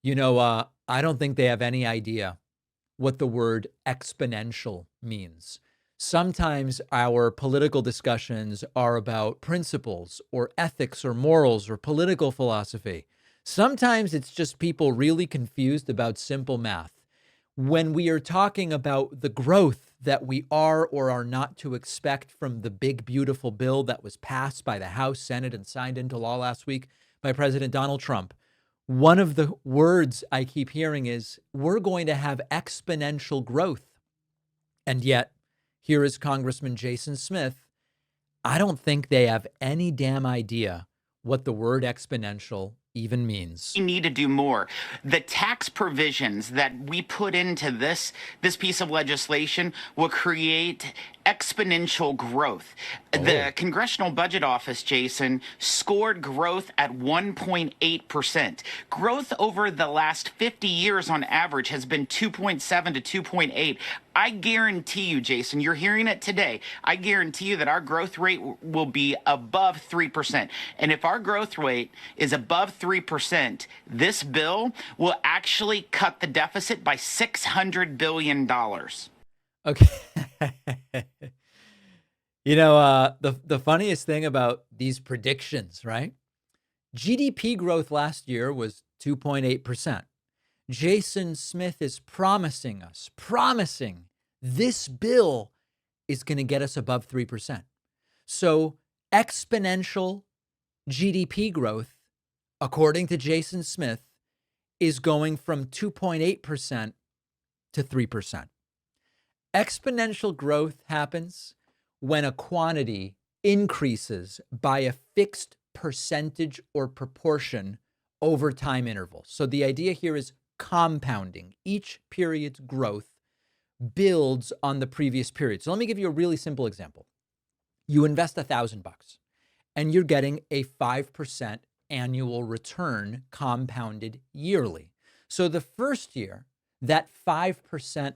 I don't think they have any idea what the word exponential means. Sometimes our political discussions are about principles or ethics or morals or political philosophy. Sometimes it's just people really confused about simple math. When we are talking about the growth that we are or are not to expect from the big, beautiful bill that was passed by the House, Senate, and signed into law last week by President Donald Trump, one of the words I keep hearing is we're going to have exponential growth. And yet, here is Congressman Jason Smith. I don't think they have any damn idea what the word exponential even means. We need to do more. The tax provisions that we put into this piece of legislation will create exponential growth. Oh, The Congressional Budget Office, Jason, scored growth at 1.8%. Growth over the last 50 years on average has been 2.7 to 2.8. I guarantee you, Jason, you're hearing it today. I guarantee you that our growth rate will be above 3%. And if our growth rate is above 3%, this bill will actually cut the deficit by $600 billion. okay. The funniest thing about these predictions, right? GDP growth last year was 2.8%. Jason Smith is promising this bill is going to get us above 3%. So exponential GDP growth, according to Jason Smith, is going from 2.8% to 3%. Exponential growth happens when a quantity increases by a fixed percentage or proportion over time intervals. So the idea here is compounding. Each period's growth builds on the previous period. So let me give you a really simple example. You invest $1,000 and you're getting a 5% annual return compounded yearly. So the first year, that 5%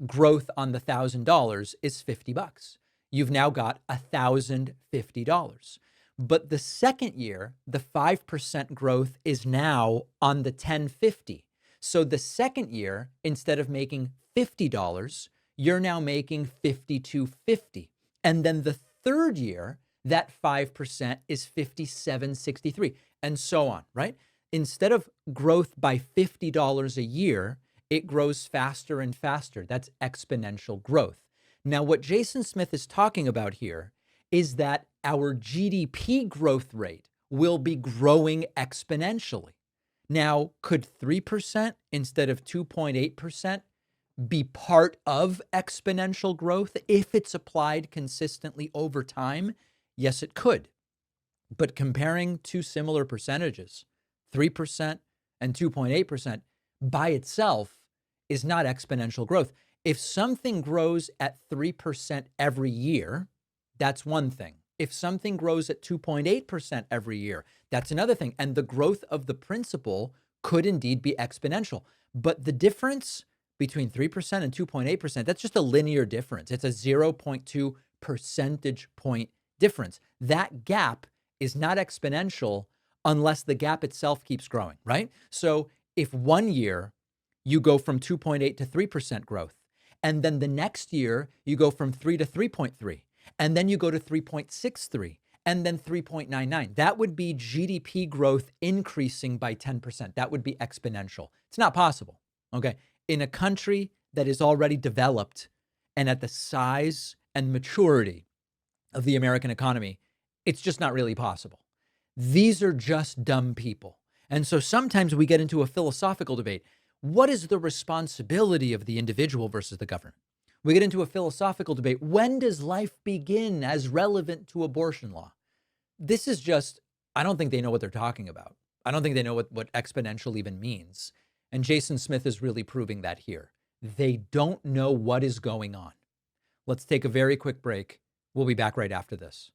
growth on the $1,000 is $50. You've now got $1,050. But the second year, the 5% growth is now on the 1050. So the second year, instead of making $50, you're now making $52.50. And then the third year, that 5% is $57.63, and so on, right? Instead of growth by $50 a year, it grows faster and faster. That's exponential growth. Now, what Jason Smith is talking about here is that our GDP growth rate will be growing exponentially. Now, could 3% instead of 2.8% be part of exponential growth if it's applied consistently over time? Yes, it could. But comparing two similar percentages, 3% and 2.8%, by itself is not exponential growth. If something grows at 3% every year, that's one thing. If something grows at 2.8% every year, that's another thing. And the growth of the principal could indeed be exponential. But the difference between 3% and 2.8%, that's just a linear difference. It's a 0.2 percentage point difference. That gap is not exponential unless the gap itself keeps growing, right? So if one year you go from 2.8 to 3% growth, and then the next year you go from 3 to 3.3, and then you go to 3.63, and then 3.99, that would be GDP growth increasing by 10%. That would be exponential. It's not possible, okay? In a country that is already developed and at the size and maturity of the American economy, it's just not really possible. These are just dumb people. And so sometimes we get into a philosophical debate. What is the responsibility of the individual versus the government? We get into a philosophical debate. When does life begin as relevant to abortion law? This is just, I don't think they know what they're talking about. I don't think they know what exponential even means. And Jason Smith is really proving that here. They don't know what is going on. Let's take a very quick break. We'll be back right after this.